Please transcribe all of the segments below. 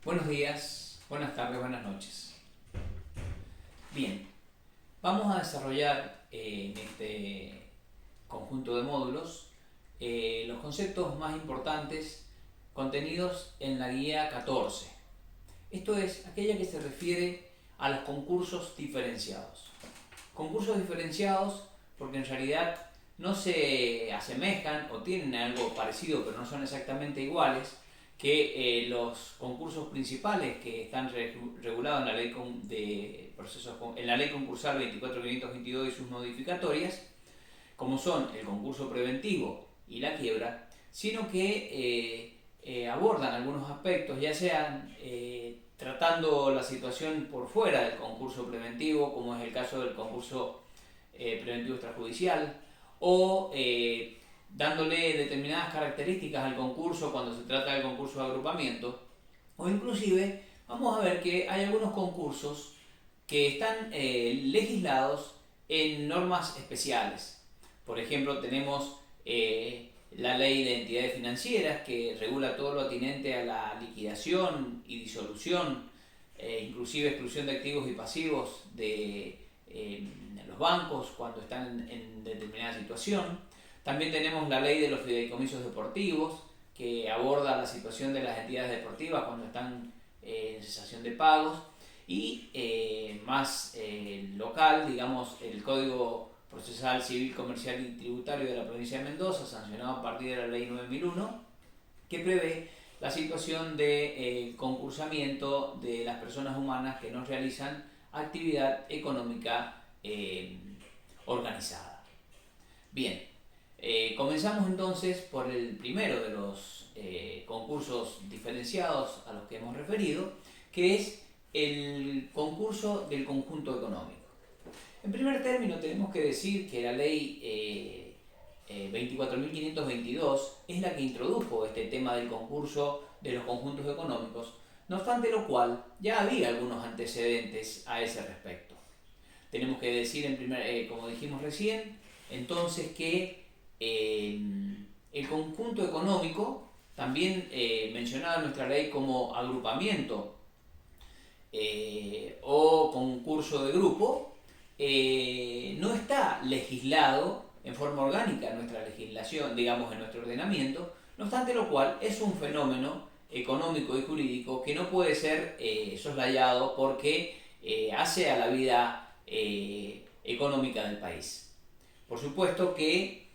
Buenos días, buenas tardes, buenas noches. Bien, vamos a desarrollar en este conjunto de módulos los conceptos más importantes contenidos en la guía 14. Esto es aquella que se refiere a los concursos diferenciados. Concursos diferenciados porque en realidad no se asemejan o tienen algo parecido pero no son exactamente iguales que los concursos principales que están regulados en la ley de procesos en la ley concursal 24522 y sus modificatorias, como son el concurso preventivo y la quiebra, sino que abordan algunos aspectos, ya sean tratando la situación por fuera del concurso preventivo, como es el caso del concurso preventivo extrajudicial, o dándole determinadas características al concurso cuando se trata del concurso de agrupamiento, o inclusive vamos a ver que hay algunos concursos que están legislados en normas especiales. Por ejemplo, tenemos la ley de entidades financieras que regula todo lo atinente a la liquidación y disolución, inclusive exclusión de activos y pasivos de los bancos cuando están en determinada situación. También tenemos la ley de los fideicomisos deportivos, que aborda la situación de las entidades deportivas cuando están en cesación de pagos. Y más local, digamos, el Código Procesal Civil, Comercial y Tributario de la provincia de Mendoza, sancionado a partir de la ley 9001, que prevé la situación de concursamiento de las personas humanas que no realizan actividad económica organizada. Bien, comenzamos entonces por el primero de los concursos diferenciados a los que hemos referido, que es el concurso del conjunto económico. En primer término tenemos que decir que la ley 24.522 es la que introdujo este tema del concurso de los conjuntos económicos, no obstante lo cual ya había algunos antecedentes a ese respecto. Tenemos que decir, como dijimos recién, entonces que el conjunto económico, también mencionado en nuestra ley como agrupamiento o concurso de grupo, no está legislado en forma orgánica en nuestra legislación, digamos en nuestro ordenamiento, no obstante lo cual es un fenómeno económico y jurídico que no puede ser soslayado porque hace a la vida económica del país. Por supuesto que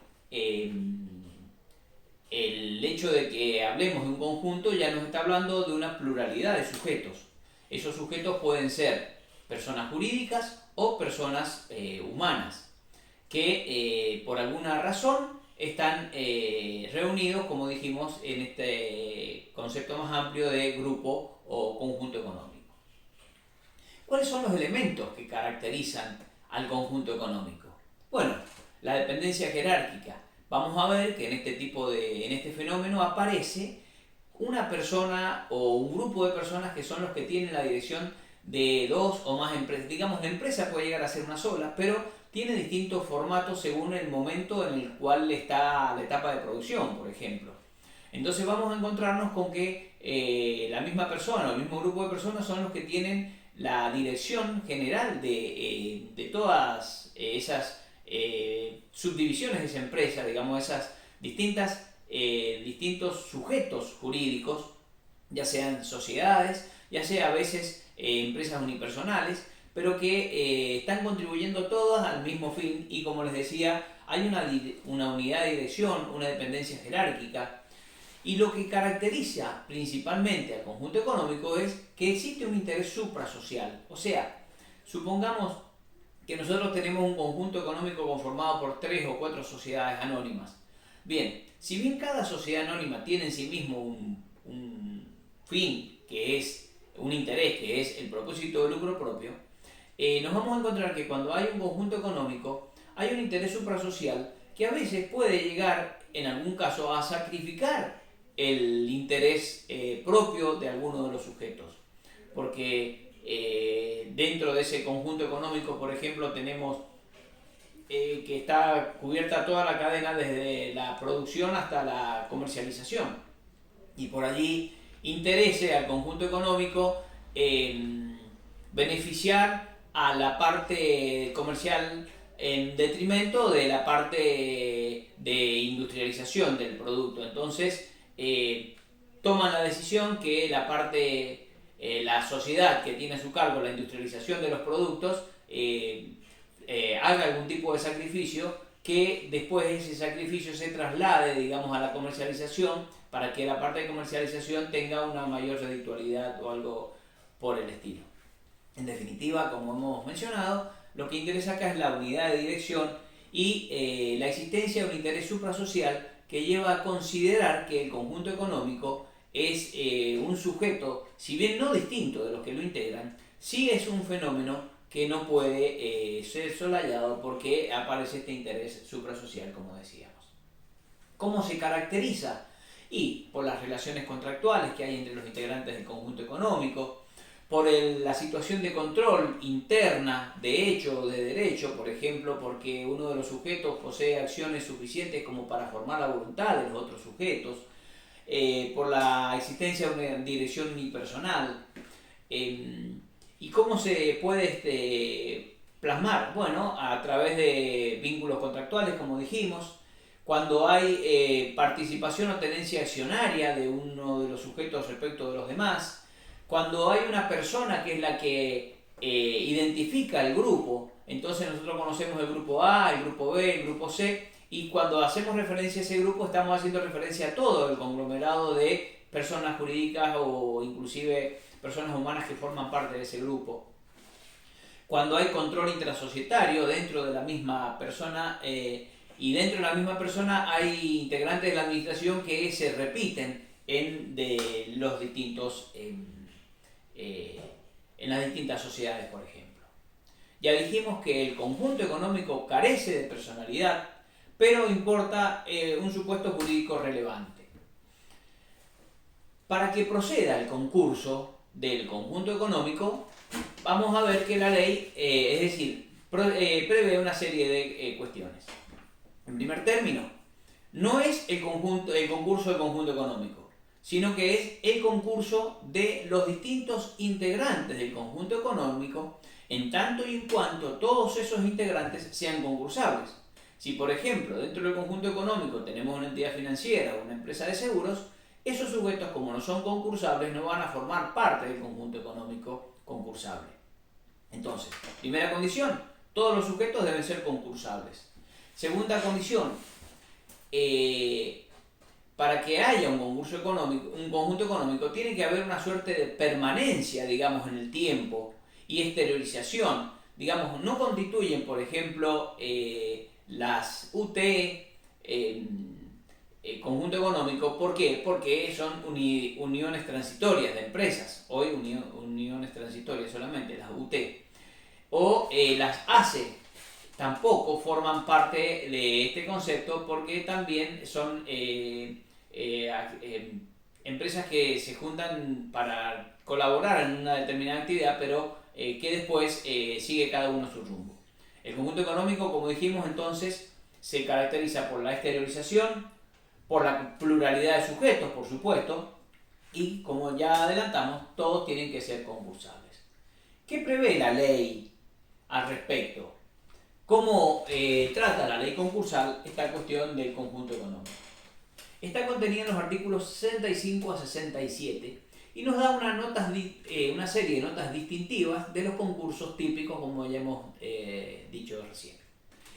el hecho de que hablemos de un conjunto ya nos está hablando de una pluralidad de sujetos. Esos sujetos pueden ser personas jurídicas o personas humanas que por alguna razón están reunidos, como dijimos, en este concepto más amplio de grupo o conjunto económico. ¿Cuáles son los elementos que caracterizan al conjunto económico? Bueno, la dependencia jerárquica. Vamos a ver que en este fenómeno aparece una persona o un grupo de personas que son los que tienen la dirección de dos o más empresas. Digamos, la empresa puede llegar a ser una sola, pero tiene distintos formatos según el momento en el cual está la etapa de producción, por ejemplo. Entonces vamos a encontrarnos con que la misma persona o el mismo grupo de personas son los que tienen la dirección general de todas esas subdivisiones de esa empresa, digamos, esas distintos sujetos jurídicos, ya sean sociedades, ya sea a veces empresas unipersonales, pero que están contribuyendo todas al mismo fin y, como les decía, hay una unidad de dirección, una dependencia jerárquica. Y lo que caracteriza principalmente al conjunto económico es que existe un interés suprasocial. O sea, supongamos que nosotros tenemos un conjunto económico conformado por 3 o 4 sociedades anónimas. Bien, si bien cada sociedad anónima tiene en sí mismo un fin, que es un interés, que es el propósito de lucro propio, nos vamos a encontrar que cuando hay un conjunto económico hay un interés suprasocial que a veces puede llegar, en algún caso, a sacrificar el interés propio de alguno de los sujetos. Porque dentro de ese conjunto económico, por ejemplo, tenemos que está cubierta toda la cadena desde la producción hasta la comercialización. Y por allí interese al conjunto económico beneficiar a la parte comercial en detrimento de la parte de industrialización del producto. Entonces, toman la decisión que la parte, la sociedad que tiene a su cargo la industrialización de los productos, haga algún tipo de sacrificio, que después ese sacrificio se traslade, digamos, a la comercialización, para que la parte de comercialización tenga una mayor reditualidad o algo por el estilo. En definitiva, como hemos mencionado, lo que interesa acá es la unidad de dirección y la existencia de un interés suprasocial que lleva a considerar que el conjunto económico es un sujeto, si bien no distinto de los que lo integran, sí es un fenómeno que no puede ser solayado porque aparece este interés suprasocial, como decíamos. ¿Cómo se caracteriza? Y por las relaciones contractuales que hay entre los integrantes del conjunto económico, por la situación de control interna de hecho o de derecho, por ejemplo, porque uno de los sujetos posee acciones suficientes como para formar la voluntad de los otros sujetos, por la existencia de una dirección unipersonal. ¿Y cómo se puede plasmar? Bueno, a través de vínculos contractuales, como dijimos, cuando hay participación o tenencia accionaria de uno de los sujetos respecto de los demás, cuando hay una persona que es la que identifica el grupo, entonces nosotros conocemos el grupo A, el grupo B, el grupo C, y cuando hacemos referencia a ese grupo estamos haciendo referencia a todo el conglomerado de personas jurídicas o inclusive personas humanas que forman parte de ese grupo. Cuando hay control intrasocietario dentro de la misma persona, y dentro de la misma persona hay integrantes de la administración que se repiten en las distintas sociedades, por ejemplo. Ya dijimos que el conjunto económico carece de personalidad, pero importa un supuesto jurídico relevante. Para que proceda el concurso del conjunto económico, vamos a ver que la ley, prevé una serie de cuestiones. En primer término, no es el concurso del conjunto económico, sino que es el concurso de los distintos integrantes del conjunto económico, en tanto y en cuanto todos esos integrantes sean concursables. Si, por ejemplo, dentro del conjunto económico tenemos una entidad financiera o una empresa de seguros, esos sujetos, como no son concursables, no van a formar parte del conjunto económico concursable. Entonces, primera condición, todos los sujetos deben ser concursables. Segunda condición, para que haya un conjunto económico, tiene que haber una suerte de permanencia, digamos, en el tiempo y exteriorización. Digamos, no constituyen, por ejemplo, las UT, conjunto económico. ¿Por qué? Porque son uniones transitorias de empresas. Hoy uniones transitorias solamente, las UT. O las ACE tampoco forman parte de este concepto porque también son empresas que se juntan para colaborar en una determinada actividad, pero que después sigue cada uno su rumbo. El conjunto económico, como dijimos entonces, se caracteriza por la exteriorización, por la pluralidad de sujetos, por supuesto, y como ya adelantamos, todos tienen que ser concursables. ¿Qué prevé la ley al respecto? ¿Cómo trata la ley concursal esta cuestión del conjunto económico? Está contenida en los artículos 65 a 67 y nos da una serie de notas distintivas de los concursos típicos, como ya hemos dicho recién.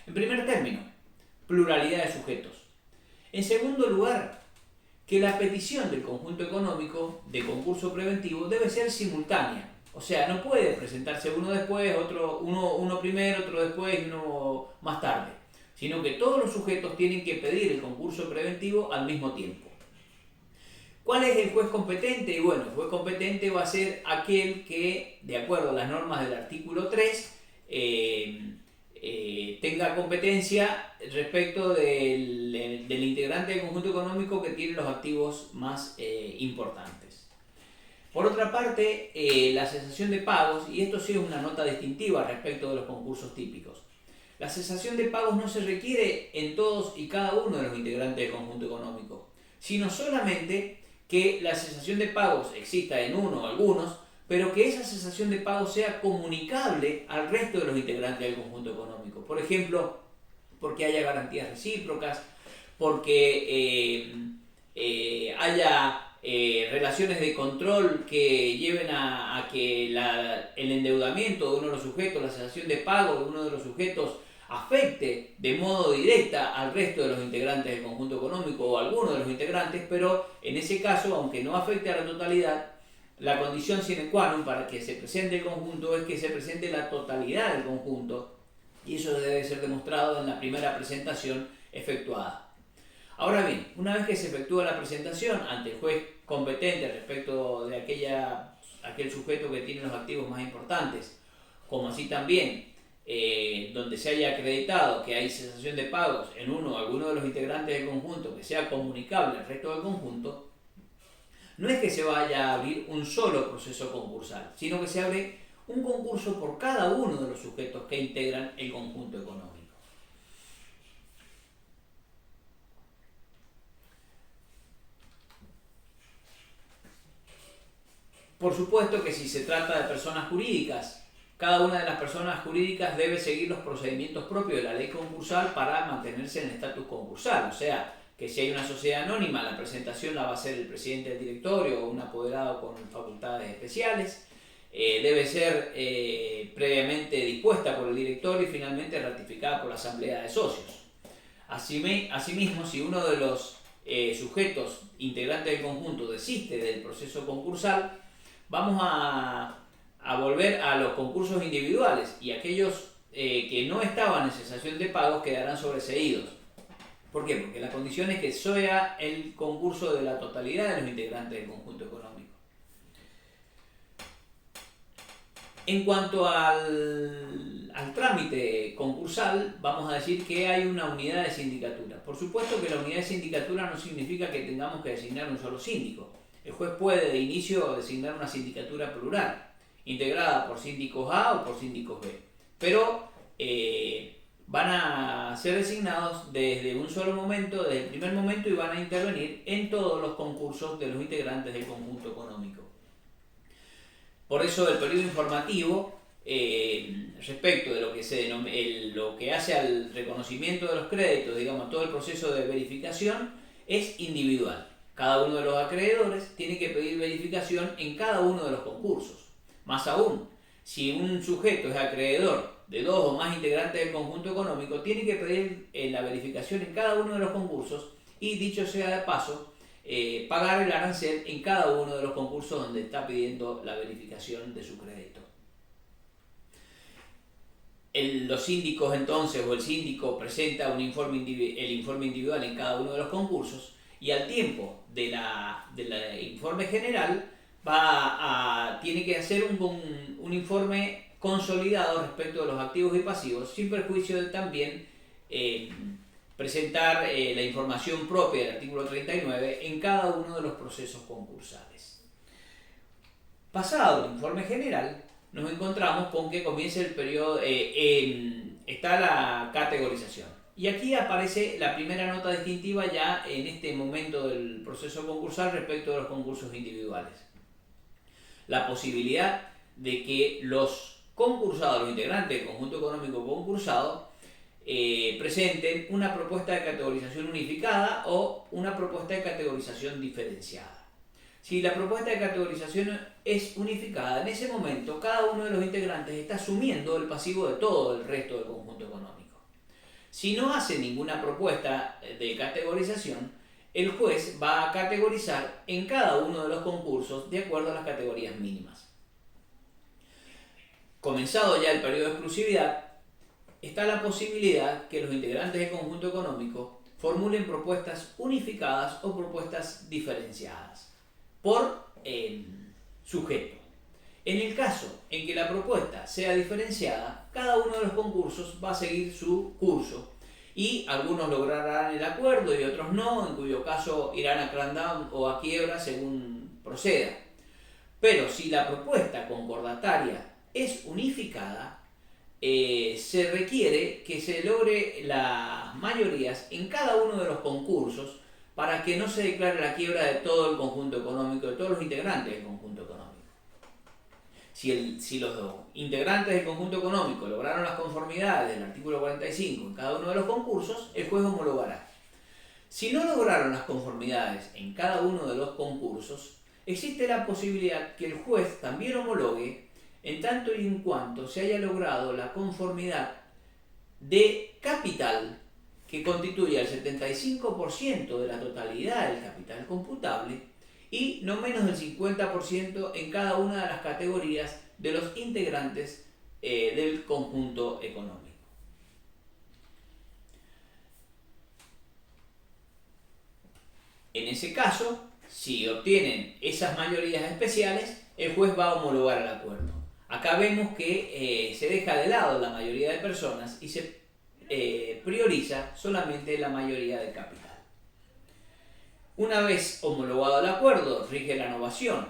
En primer término, pluralidad de sujetos. En segundo lugar, que la petición del conjunto económico de concurso preventivo debe ser simultánea. O sea, no puede presentarse uno después, uno primero, otro después y uno más tarde. Sino que todos los sujetos tienen que pedir el concurso preventivo al mismo tiempo. ¿Cuál es el juez competente? Y bueno, el juez competente va a ser aquel que, de acuerdo a las normas del artículo 3, tenga competencia respecto del integrante del conjunto económico que tiene los activos más importantes. Por otra parte, la cesación de pagos, y esto sí es una nota distintiva respecto de los concursos típicos. La cesación de pagos no se requiere en todos y cada uno de los integrantes del conjunto económico, sino solamente que la cesación de pagos exista en uno o algunos, pero que esa cesación de pagos sea comunicable al resto de los integrantes del conjunto económico. Por ejemplo, porque haya garantías recíprocas, porque haya relaciones de control que lleven a que el endeudamiento de uno de los sujetos, la cesación de pago de uno de los sujetos afecte de modo directa al resto de los integrantes del conjunto económico o a alguno de los integrantes, pero en ese caso, aunque no afecte a la totalidad, la condición sine qua non para que se presente el conjunto es que se presente la totalidad del conjunto, y eso debe ser demostrado en la primera presentación efectuada. Ahora bien, una vez que se efectúa la presentación ante el juez competente respecto de aquel sujeto que tiene los activos más importantes, como así también donde se haya acreditado que hay cesación de pagos en uno o alguno de los integrantes del conjunto que sea comunicable al resto del conjunto, no es que se vaya a abrir un solo proceso concursal, sino que se abre un concurso por cada uno de los sujetos que integran el conjunto económico. Por supuesto que si se trata de personas jurídicas, cada una de las personas jurídicas debe seguir los procedimientos propios de la ley concursal para mantenerse en el estatus concursal. O sea, que si hay una sociedad anónima, la presentación la va a hacer el presidente del directorio o un apoderado con facultades especiales. Debe ser previamente dispuesta por el directorio y finalmente ratificada por la asamblea de socios. Asimismo, si uno de los sujetos integrantes del conjunto desiste del proceso concursal, vamos a volver a los concursos individuales y aquellos que no estaban en cesación de pagos quedarán sobreseídos. ¿Por qué? Porque la condición es que sea el concurso de la totalidad de los integrantes del conjunto económico. En cuanto al trámite concursal, vamos a decir que hay una unidad de sindicatura. Por supuesto que la unidad de sindicatura no significa que tengamos que designar un solo síndico. El juez puede de inicio designar una sindicatura plural, integrada por síndicos A o por síndicos B, pero van a ser designados desde un solo momento, desde el primer momento, y van a intervenir en todos los concursos de los integrantes del conjunto económico. Por eso el periodo informativo respecto de lo que hace al reconocimiento de los créditos, digamos, todo el proceso de verificación es individual. Cada uno de los acreedores tiene que pedir verificación en cada uno de los concursos. Más aún, si un sujeto es acreedor de dos o más integrantes del conjunto económico, tiene que pedir la verificación en cada uno de los concursos y, dicho sea de paso, pagar el arancel en cada uno de los concursos donde está pidiendo la verificación de su crédito. Los síndicos entonces, o el síndico, presenta el informe individual en cada uno de los concursos, y al tiempo del informe general tiene que hacer un informe consolidado respecto de los activos y pasivos, sin perjuicio de también presentar la información propia del artículo 39 en cada uno de los procesos concursales. Pasado el informe general, nos encontramos con que comienza el periodo, está la categorización. Y aquí aparece la primera nota distintiva ya en este momento del proceso concursal respecto de los concursos individuales. La posibilidad de que los concursados, los integrantes del conjunto económico concursado, presenten una propuesta de categorización unificada o una propuesta de categorización diferenciada. Si la propuesta de categorización es unificada, en ese momento cada uno de los integrantes está asumiendo el pasivo de todo el resto del conjunto económico. Si no hace ninguna propuesta de categorización, el juez va a categorizar en cada uno de los concursos de acuerdo a las categorías mínimas. Comenzado ya el periodo de exclusividad, está la posibilidad que los integrantes del conjunto económico formulen propuestas unificadas o propuestas diferenciadas por sujeto. En el caso en que la propuesta sea diferenciada, cada uno de los concursos va a seguir su curso y algunos lograrán el acuerdo y otros no, en cuyo caso irán a crackdown o a quiebra según proceda. Pero si la propuesta concordataria es unificada, se requiere que se logre las mayorías en cada uno de los concursos para que no se declare la quiebra de todo el conjunto económico, de todos los integrantes del conjunto económico. Si los integrantes del conjunto económico lograron las conformidades del artículo 45 en cada uno de los concursos, el juez homologará. Si no lograron las conformidades en cada uno de los concursos, existe la posibilidad que el juez también homologue en tanto y en cuanto se haya logrado la conformidad de capital que constituye el 75% de la totalidad del capital computable y no menos del 50% en cada una de las categorías de los integrantes del conjunto económico. En ese caso, si obtienen esas mayorías especiales, el juez va a homologar el acuerdo. Acá vemos que se deja de lado la mayoría de personas y se prioriza solamente la mayoría del capital. Una vez homologado el acuerdo, rige la novación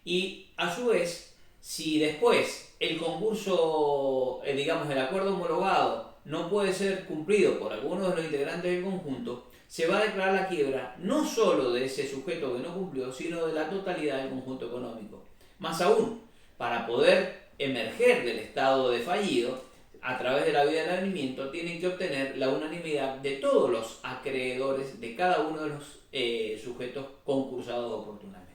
y a su vez, si después el concurso, el acuerdo homologado no puede ser cumplido por alguno de los integrantes del conjunto, se va a declarar la quiebra no solo de ese sujeto que no cumplió, sino de la totalidad del conjunto económico. Más aún, para poder emerger del estado de fallido, a través de la vía del advenimiento, tienen que obtener la unanimidad de todos los acreedores de cada uno de los sujetos concursados oportunamente.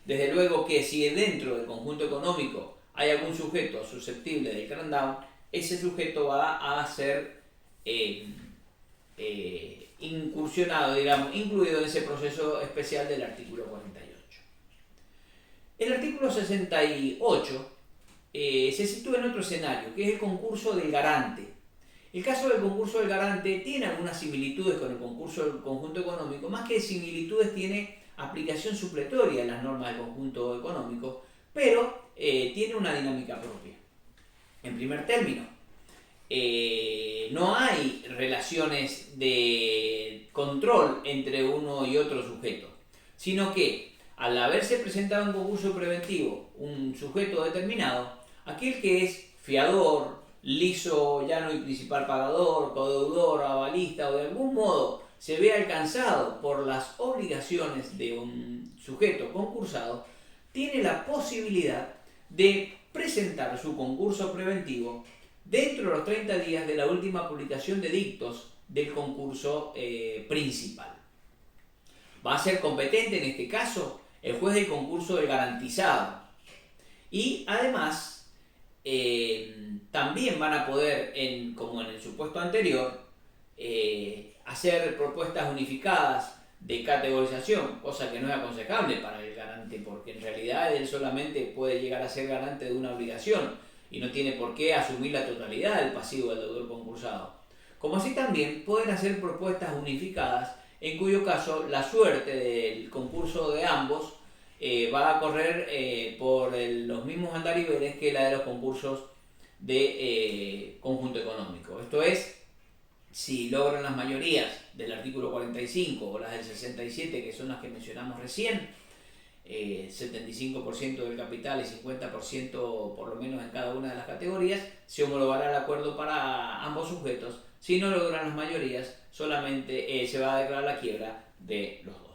Desde luego que si dentro del conjunto económico hay algún sujeto susceptible del crackdown, ese sujeto va a ser incursionado, incluido en ese proceso especial del artículo 48. El artículo 68 se sitúa en otro escenario, que es el concurso del garante. El caso del concurso del garante tiene algunas similitudes con el concurso del conjunto económico, más que similitudes tiene aplicación supletoria en las normas del conjunto económico, pero tiene una dinámica propia. En primer término, no hay relaciones de control entre uno y otro sujeto, sino que al haberse presentado en concurso preventivo un sujeto determinado, aquel que es fiador, liso, llano y principal pagador, codeudor, avalista o de algún modo se ve alcanzado por las obligaciones de un sujeto concursado, tiene la posibilidad de presentar su concurso preventivo dentro de los 30 días de la última publicación de dictos del concurso principal. Va a ser competente en este caso el juez del concurso del garantizado. Y además, también van a poder, como en el supuesto anterior, hacer propuestas unificadas de categorización, cosa que no es aconsejable para el garante, porque en realidad él solamente puede llegar a ser garante de una obligación y no tiene por qué asumir la totalidad del pasivo del deudor concursado. Como así también pueden hacer propuestas unificadas, en cuyo caso la suerte del concurso de ambos va a correr por los mismos andariveles que la de los concursos de conjunto económico. Esto es, si logran las mayorías del artículo 45 o las del 67, que son las que mencionamos recién, 75% del capital y 50% por lo menos en cada una de las categorías, se homologará el acuerdo para ambos sujetos. Si no logran las mayorías, solamente se va a declarar la quiebra de los dos.